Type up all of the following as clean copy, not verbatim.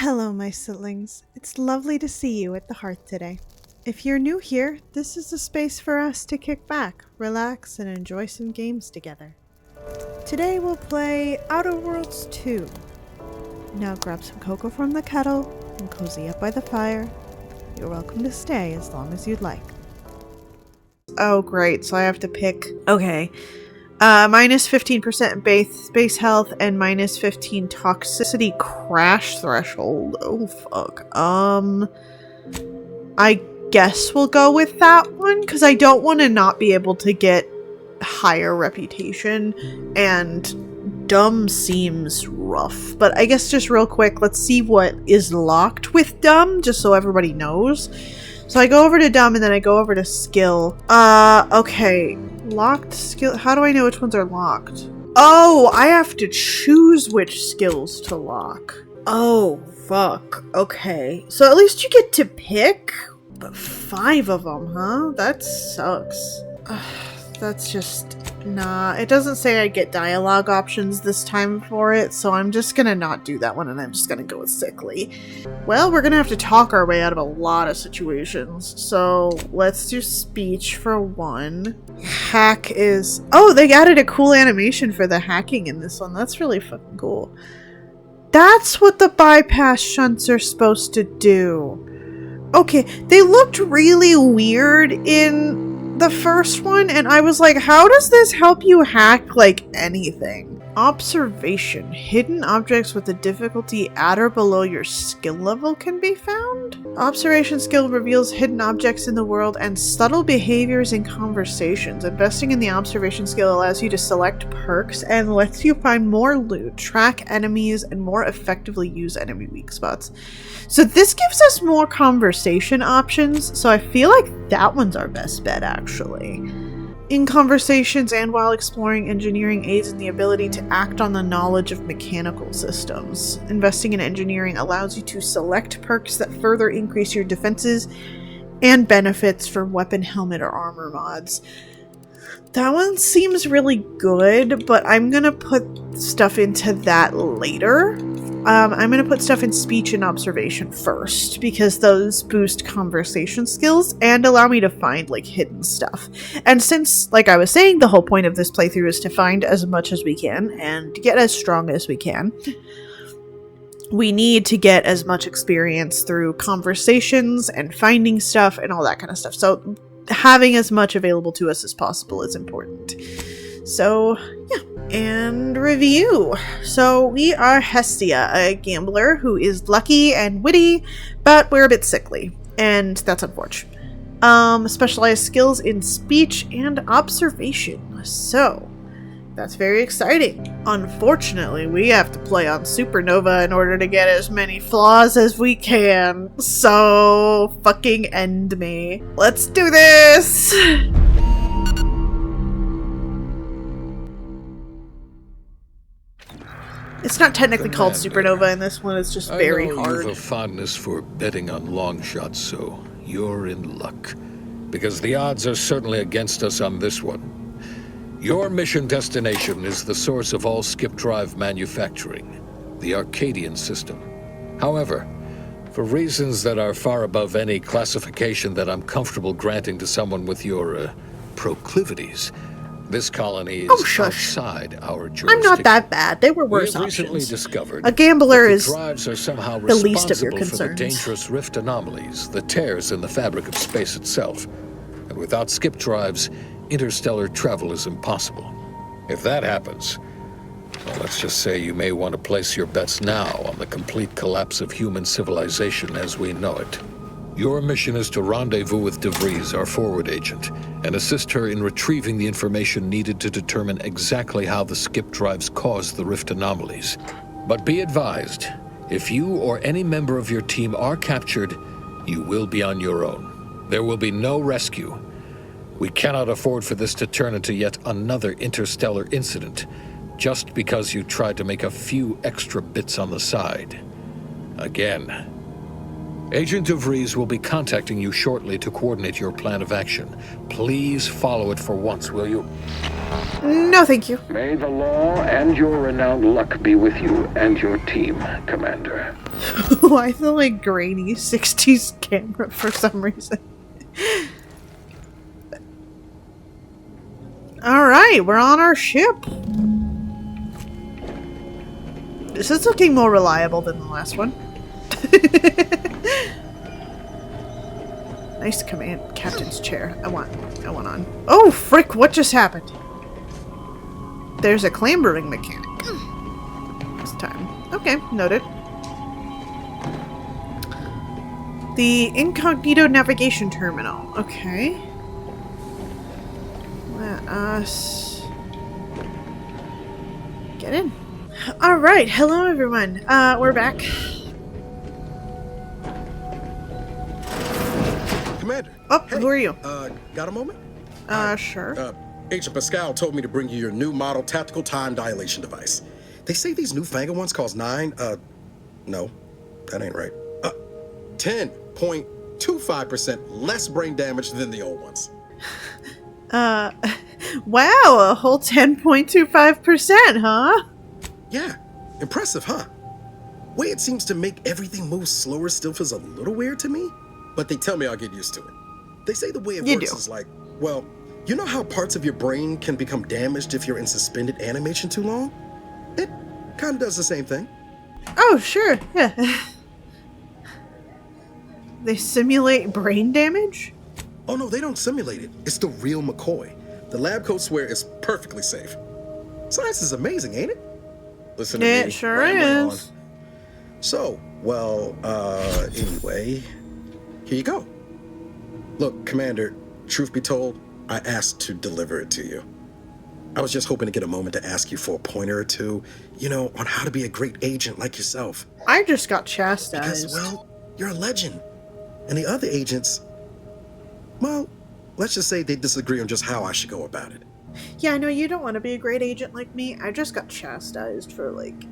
Hello, my Sootlings. It's lovely to see you at the Hearth today. If you're new here, this is a space for us to kick back, relax, and enjoy some games together. Today we'll play Outer Worlds 2. Now grab some cocoa from the kettle and cozy up by the fire. You're welcome to stay as long as you'd like. Oh great, so I have to pick... Okay. Minus 15% base health and minus 15 toxicity crash threshold. Oh fuck. I guess we'll go with that one because I don't want to not be able to get higher reputation, and dumb seems rough. But I guess just real quick, let's see what is locked with dumb just so everybody knows. So I go over to dumb and then I go over to skill. Okay. Locked skill. How do I know which ones are locked? Oh, I have to choose which skills to lock. Oh, fuck. Okay. So at least you get to pick, but 5 of them, huh? That sucks. That's just... Nah, it doesn't say I get dialogue options this time for it, so I'm just gonna not do that one and I'm just gonna go with sickly. Well, we're gonna have to talk our way out of a lot of situations, so let's do speech for one. Hack is... Oh, they added a cool animation for the hacking in this one. That's really fucking cool. That's what the bypass shunts are supposed to do. Okay, they looked really weird in the first one, and I was like, how does this help you hack, like, anything? Observation. Hidden objects with a difficulty at or below your skill level can be found? Observation skill reveals hidden objects in the world and subtle behaviors in conversations. Investing in the observation skill allows you to select perks and lets you find more loot, track enemies, and more effectively use enemy weak spots. So this gives us more conversation options, so I feel like that one's our best bet, actually. In conversations and while exploring, engineering aids in the ability to act on the knowledge of mechanical systems. Investing in engineering allows you to select perks that further increase your defenses and benefits for weapon, helmet, or armor mods. That one seems really good, but I'm gonna put stuff into that later. I'm going to put stuff in speech and observation first, because those boost conversation skills and allow me to find, like, hidden stuff. And since, like I was saying, the whole point of this playthrough is to find as much as we can and get as strong as we can, we need to get as much experience through conversations and finding stuff and all that kind of stuff. So having as much available to us as possible is important. So, yeah. And review. So we are Hestia, a gambler who is lucky and witty, but we're a bit sickly, and that's unfortunate. Specialized skills in speech and observation. So that's very exciting. Unfortunately, we have to play on Supernova in order to get as many flaws as we can. So fucking end me. Let's do this! It's not technically called Supernova in this one, it's just very hard. I know you have a fondness for betting on long shots, so you're in luck. Because the odds are certainly against us on this one. Your mission destination is the source of all skip drive manufacturing, the Arcadian system. However, for reasons that are far above any classification that I'm comfortable granting to someone with your, proclivities, this colony is outside our jurisdiction. I'm not that bad. They were worse options. Recently discovered a gambler is drives are somehow the least of your responsible concerns. for the dangerous rift anomalies, the tears in the fabric of space itself. And without skip drives, interstellar travel is impossible. If that happens, well, let's just say you may want to place your bets now on the complete collapse of human civilization as we know it. Your mission is to rendezvous with DeVries, our forward agent, and assist her in retrieving the information needed to determine exactly how the skip drives cause the rift anomalies. But be advised, if you or any member of your team are captured, you will be on your own. There will be no rescue. We cannot afford for this to turn into yet another interstellar incident, just because you tried to make a few extra bits on the side. Again. Agent DeVries will be contacting you shortly to coordinate your plan of action. Please follow it for once, will you? No, thank you. May the law and your renowned luck be with you and your team, Commander. Why the like grainy 60s camera for some reason? Alright, we're on our ship. This is looking more reliable than the last one. Nice command captain's chair. I want on. Oh frick, what just happened? There's a clambering mechanic. This time. Okay, noted. The incognito navigation terminal. Okay. Let us get in. Alright, hello everyone. We're back. Commander. Oh, hey, who are you? Got a moment? Sure. Agent Pascal told me to bring you your new model tactical time dilation device. They say these newfangled ones cost no, that ain't right. 10.25% less brain damage than the old ones. Wow, a whole 10.25%, huh? Yeah, impressive, huh? Way it seems to make everything move slower still feels a little weird to me, but they tell me I'll get used to it. They say the way it works is like, well, you know how parts of your brain can become damaged if you're in suspended animation too long? It kind of does the same thing. Oh, sure, yeah. They simulate brain damage? Oh no, they don't simulate it. It's the real McCoy. The lab coats swear it's perfectly safe. Science is amazing, ain't it? Listen to me. It sure rambling is. on. So, well, anyway, here you go. Look, Commander, truth be told, I asked to deliver it to you. I was just hoping to get a moment to ask you for a pointer or two, you know, on how to be a great agent like yourself. I just got chastised. Because, well, you're a legend. And the other agents, well, let's just say they disagree on just how I should go about it. Yeah, I know you don't want to be a great agent like me. I just got chastised for, like,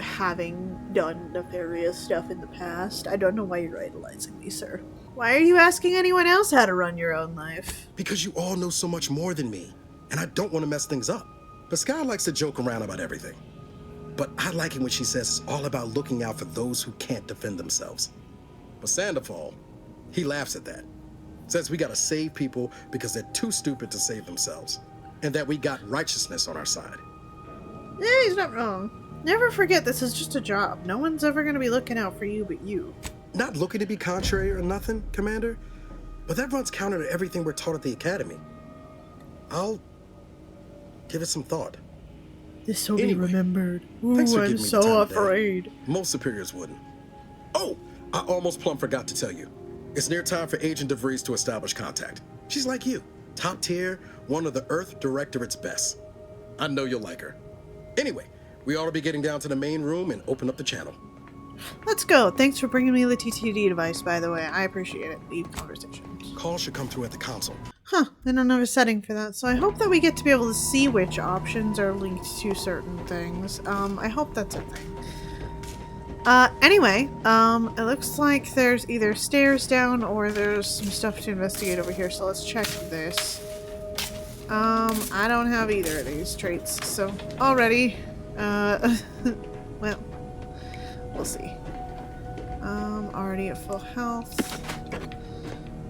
having done nefarious stuff in the past. I don't know why you're idolizing me, sir. Why are you asking anyone else how to run your own life? Because you all know so much more than me, and I don't want to mess things up. Pascal likes to joke around about everything. But I like it when she says it's all about looking out for those who can't defend themselves. But Sandoval, he laughs at that. Says we gotta save people because they're too stupid to save themselves. And that we got righteousness on our side. Yeah, he's not wrong. Never forget this is just a job. No one's ever gonna be looking out for you but you. Not looking to be contrary or nothing, Commander, but that runs counter to everything we're taught at the Academy. I'll give it some thought. This will Anyway, be remembered. Ooh, thanks for I'm giving me the time so of day. afraid. Most superiors wouldn't. Oh, I almost plumb forgot to tell you. It's near time for Agent DeVries to establish contact. She's like you, top tier, one of the Earth Directorate's best. I know you'll like her. Anyway, we ought to be getting down to the main room and open up the channel. Let's go. Thanks for bringing me the TTD device, by the way. I appreciate it. Leave conversation. Call should come through at the console. Huh, I don't have a setting for that, so I hope that we get to be able to see which options are linked to certain things. I hope that's a thing. Anyway, it looks like there's either stairs down or there's some stuff to investigate over here, so let's check this. I don't have either of these traits, so already, well, we'll see. Already at full health.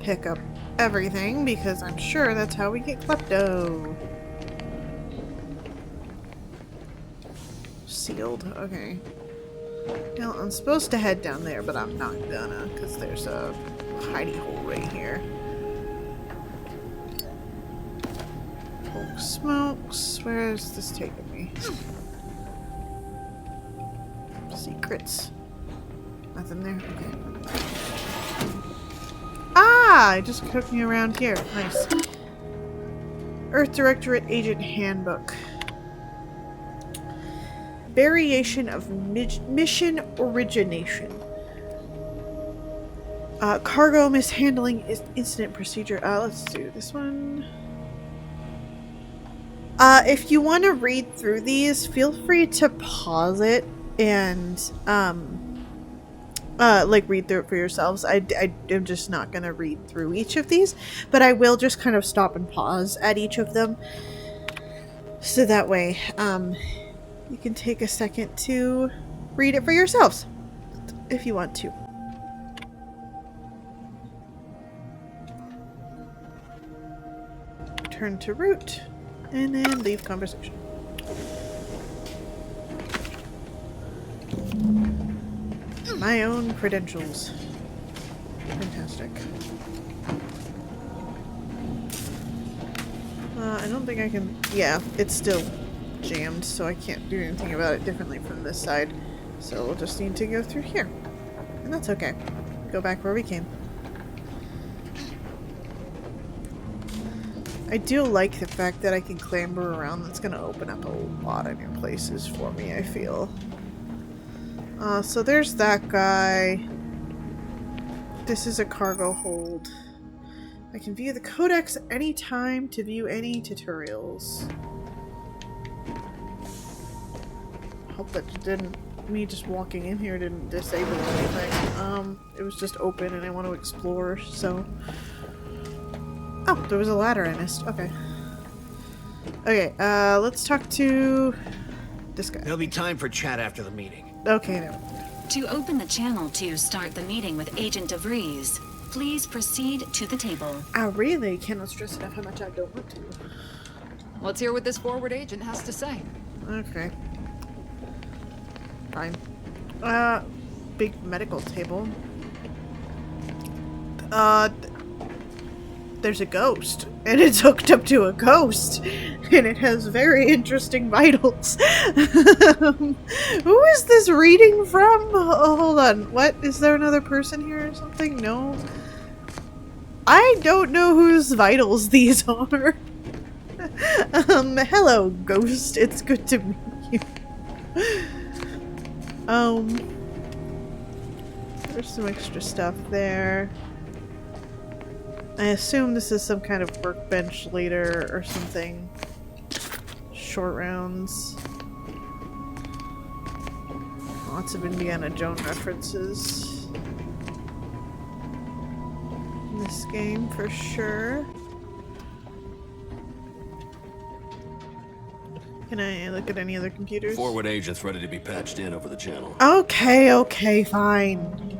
Pick up everything, because I'm sure that's how we get klepto. Sealed, okay. Well, I'm supposed to head down there, but I'm not gonna, because there's a hidey hole right here. Smoke smokes. Where is this taking me? Secrets. Nothing there? Okay. Ah! It just took me around here. Nice. Earth Directorate Agent Handbook. Variation of mission origination. Cargo mishandling is incident procedure. Let's do this one. If you want to read through these, feel free to pause it and like read through it for yourselves. I am just not going to read through each of these, but I will just kind of stop and pause at each of them. So that way, you can take a second to read it for yourselves, if you want to. Turn to root, and then leave conversation. My own credentials. Fantastic. I don't think I can... Yeah, it's still jammed, so I can't do anything about it differently from this side. So we'll just need to go through here. And that's okay. Go back where we came. I do like the fact that I can clamber around. That's going to open up a lot of new places for me, I feel. So there's that guy. This is a cargo hold. I can view the codex anytime to view any tutorials. Hope that didn't... me just walking in here didn't disable anything. It was just open and I want to explore, so... Oh, there was a ladder I missed. Okay. Okay, let's talk to... this guy. There'll be time for chat after the meeting. Okay, there. To open the channel to start the meeting with Agent DeVries, please proceed to the table. I really cannot stress enough how much I don't want to. Let's hear what this forward agent has to say. Okay. Fine. Big medical table. There's a ghost, and it's hooked up to a ghost, and it has very interesting vitals. Who is this reading from? Oh, hold on. What? Is there another person here or something? No. I don't know whose vitals these are. Hello, ghost. It's good to meet you. There's some extra stuff there. I assume this is some kind of workbench later or something. Short rounds. Lots of Indiana Jones references in this game for sure. Can I look at any other computers? Forward agent's ready to be patched in over the channel. Okay, fine.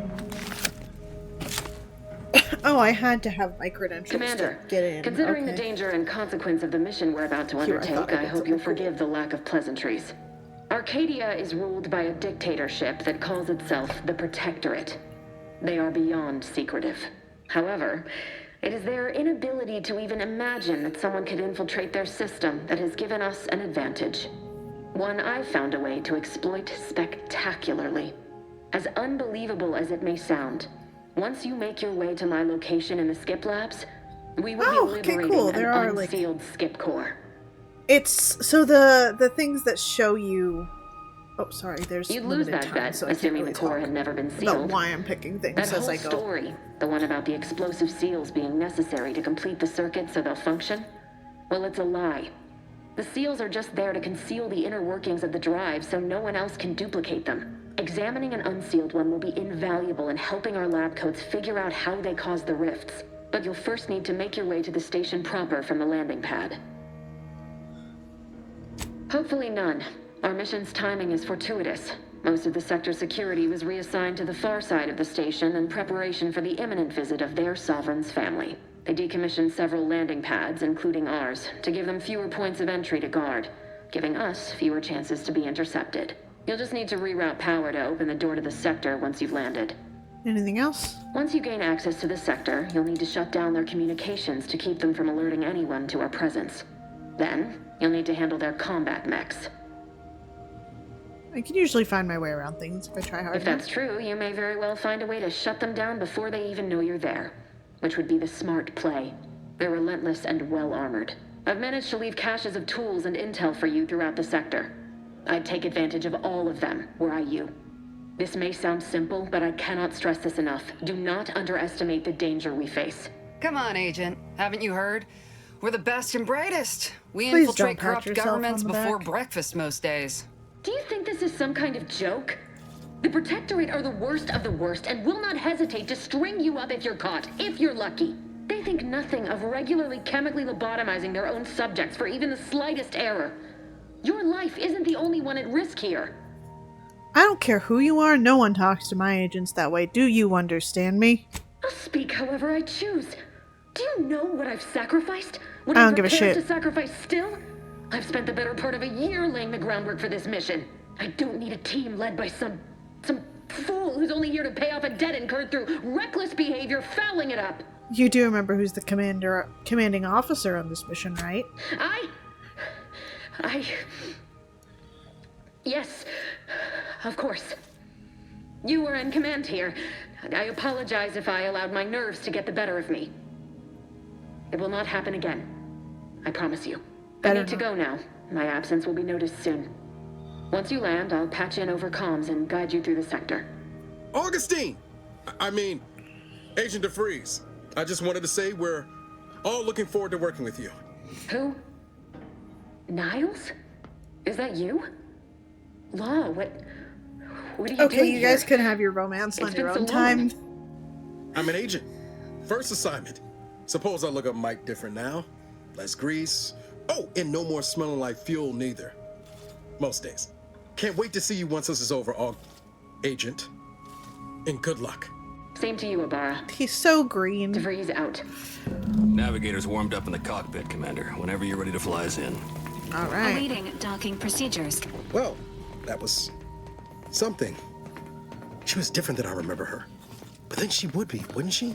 Oh, I had to have my credentials Commander, to get in. considering the Okay. danger and consequence of the mission we're about to undertake, I hope you'll forgive the lack of pleasantries. Arcadia is ruled by a dictatorship that calls itself the Protectorate. They are beyond secretive. However, it is their inability to even imagine that someone could infiltrate their system that has given us an advantage. One I've found a way to exploit spectacularly. As unbelievable as it may sound, once you make your way to my location in the Skip Labs, we will be liberating an unsealed Skip Core. It's so the things that show you. Oh, sorry. There's You'd lose limited that time, bet, so I can't assuming really the core talk had never been about sealed. why I'm picking things That as whole I go. story, the one about the explosive seals being necessary to complete the circuit so they'll function, well, it's a lie. The seals are just there to conceal the inner workings of the drive so no one else can duplicate them. Examining an unsealed one will be invaluable in helping our lab coats figure out how they cause the rifts. But you'll first need to make your way to the station proper from the landing pad. Hopefully none. Our mission's timing is fortuitous. Most of the sector security was reassigned to the far side of the station in preparation for the imminent visit of their sovereign's family. They decommissioned several landing pads, including ours, to give them fewer points of entry to guard, giving us fewer chances to be intercepted. You'll just need to reroute power to open the door to the sector once you've landed. Anything else? Once you gain access to the sector, you'll need to shut down their communications to keep them from alerting anyone to our presence. Then, you'll need to handle their combat mechs. I can usually find my way around things if I try hard If enough. that's true, you may very well find a way to shut them down before they even know you're there, which would be the smart play. They're relentless and well-armored. I've managed to leave caches of tools and intel for you throughout the sector. I'd take advantage of all of them, were I you. This may sound simple, but I cannot stress this enough. Do not underestimate the danger we face. Come on, Agent. Haven't you heard? We're the best and brightest. We Please infiltrate don't pat corrupt yourself governments on the before back. breakfast most days. Do you think this is some kind of joke? The Protectorate are the worst of the worst and will not hesitate to string you up if you're caught, if you're lucky. They think nothing of regularly chemically lobotomizing their own subjects for even the slightest error. Your life isn't the only one at risk here. I don't care who you are, no one talks to my agents that way. Do you understand me? I'll speak however I choose. Do you know what I've sacrificed? What I I'm don't give a prepared shit. to sacrifice still? I've spent the better part of a year laying the groundwork for this mission. I don't need a team led by some fool who's only here to pay off a debt incurred through reckless behavior, fouling it up. You do remember who's the commanding officer on this mission, right? Yes, of course. You were in command here. I apologize if I allowed my nerves to get the better of me. It will not happen again. I promise you. I need to go now. My absence will be noticed soon. Once you land, I'll patch in over comms and guide you through the sector. Augustine! I mean, Agent DeVries. I just wanted to say we're all looking forward to working with you. Who? Niles? Is that you? Law, what are you doing Okay, you guys here? can have your romance on It's your been own so time. long. I'm an agent. First assignment. Suppose I look up Mike different now. Less grease. Oh, and no more smelling like fuel neither. Most days. Can't wait to see you once this is over, Agent. And good luck. Same to you, Ibarra. He's so green. DeVries out. Navigator's warmed up in the cockpit, Commander. Whenever you're ready to fly us in. All right. Awaiting docking procedures. Well, that was something. She was different than I remember her. But then she would be, wouldn't she?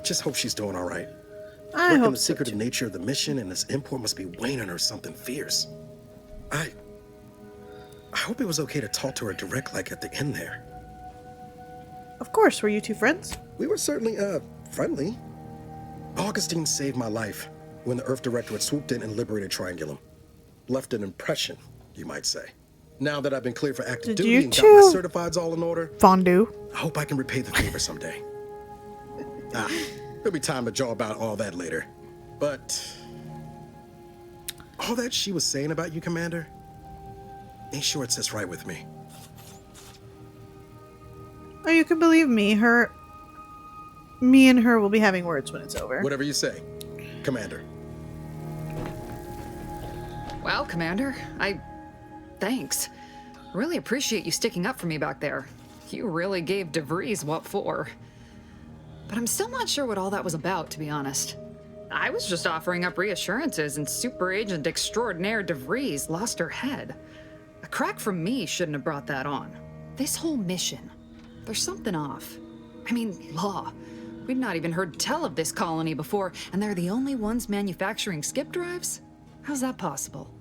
Just hope she's doing all right. I hope the so secretive too. nature of the mission and this import must be weighing on her something fierce. I hope it was okay to talk to her direct like at the end there. Of course, were you two friends? We were certainly, friendly. Augustine saved my life when the Earth Directorate swooped in and liberated Triangulum. Left an impression, you might say. Now that I've been cleared for active Did duty you and got my two- certifieds all in order, Fondue. I hope I can repay the favor someday. There'll be time to jaw about all that later. But all that she was saying about you, Commander, ain't sure it sits right with me. Oh, you can believe me. Me and her will be having words when it's over. Whatever you say, Commander. Well, Commander, thanks. Really appreciate you sticking up for me back there. You really gave DeVries what for. But I'm still not sure what all that was about, to be honest. I was just offering up reassurances and Super Agent Extraordinaire DeVries lost her head. A crack from me shouldn't have brought that on. This whole mission, there's something off. I mean, Law. We've not even heard tell of this colony before, and they're the only ones manufacturing skip drives? How's that possible?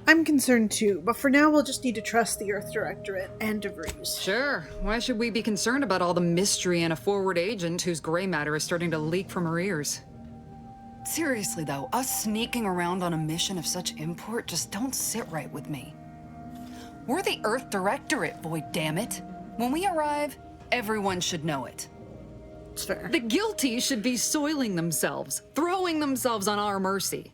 I'm concerned too, but for now we'll just need to trust the Earth Directorate and DeVries. Sure. Why should we be concerned about all the mystery in a forward agent whose gray matter is starting to leak from her ears? Seriously though, us sneaking around on a mission of such import just don't sit right with me. We're the Earth Directorate, boy damn it. When we arrive, everyone should know it. It's fair. The guilty should be soiling themselves, throwing themselves on our mercy.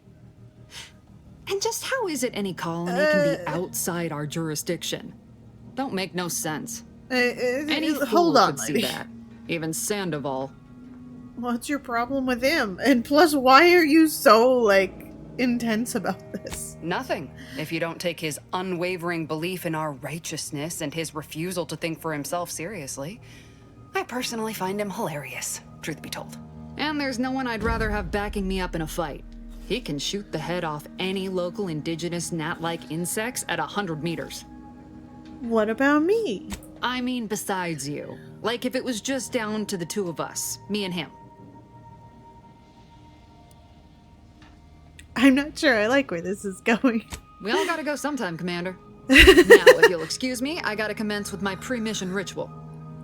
And just how is it any colony can be outside our jurisdiction? Don't make no sense. Any fool hold on, could see lady. that. Even Sandoval. What's your problem with him? And plus, why are you so, intense about this? Nothing. If you don't take his unwavering belief in our righteousness and his refusal to think for himself seriously, I personally find him hilarious, truth be told. And there's no one I'd rather have backing me up in a fight. He can shoot the head off any local indigenous gnat-like insects at 100 meters. What about me? I mean besides you. Like if it was just down to the two of us, me and him. I'm not sure I like where this is going. We all gotta go sometime, Commander. Now, if you'll excuse me, I gotta commence with my pre-mission ritual.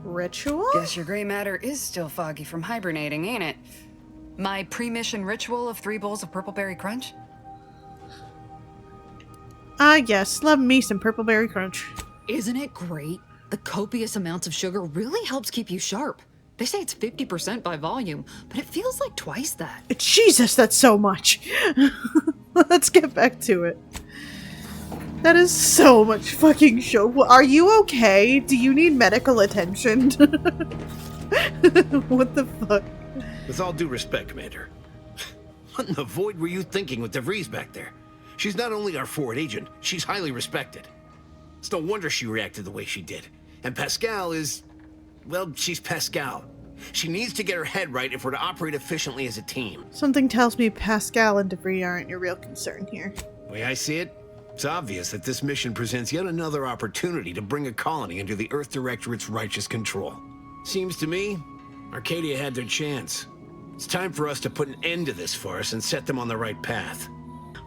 Ritual? Guess your gray matter is still foggy from hibernating, ain't it? My pre-mission ritual of 3 bowls of purple berry crunch? Yes. Love me some Purple Berry Crunch. Isn't it great? The copious amounts of sugar really helps keep you sharp. They say it's 50% by volume, but it feels like twice that. Jesus, that's so much. Let's get back to it. That is so much fucking show. Are you okay? Do you need medical attention? What the fuck? With all due respect, Commander, what in the void were you thinking with DeVries back there? She's not only our forward agent, she's highly respected. It's no wonder she reacted the way she did. And Pascal is... well, she's Pascal. She needs to get her head right if we're to operate efficiently as a team. Something tells me Pascal and Debris aren't your real concern here. The way I see it, it's obvious that this mission presents yet another opportunity to bring a colony under the Earth Directorate's righteous control. Seems to me, Arcadia had their chance. It's time for us to put an end to this farce and set them on the right path.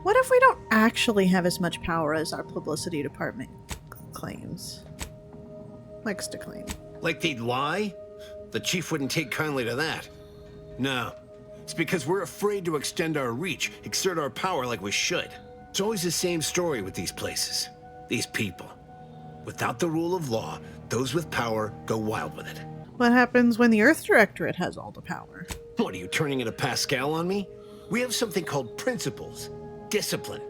What if we don't actually have as much power as our publicity department claims? Likes to claim. Like they'd lie? The chief wouldn't take kindly to that. No. It's because we're afraid to extend our reach, exert our power like we should. It's always the same story with these places. These people. Without the rule of law, those with power go wild with it. What happens when the Earth Directorate has all the power? What, are you turning into Pascal on me? We have something called principles. Discipline.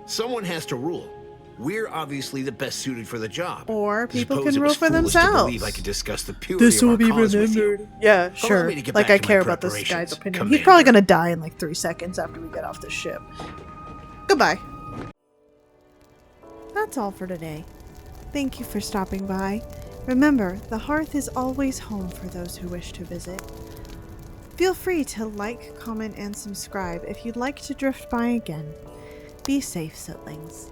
Someone has to rule. We're obviously the best suited for the job. Or people Suppose can it rule was for foolish themselves. To believe I could discuss the purity This of will our be cause with you. remembered. Yeah, Allow sure. me to get Like back I to my care about this guy's preparations, opinion. Commander. He's probably gonna die in like 3 seconds after we get off the ship. Goodbye. That's all for today. Thank you for stopping by. Remember, the Hearth is always home for those who wish to visit. Feel free to like, comment, and subscribe if you'd like to drift by again. Be safe, Sootlings.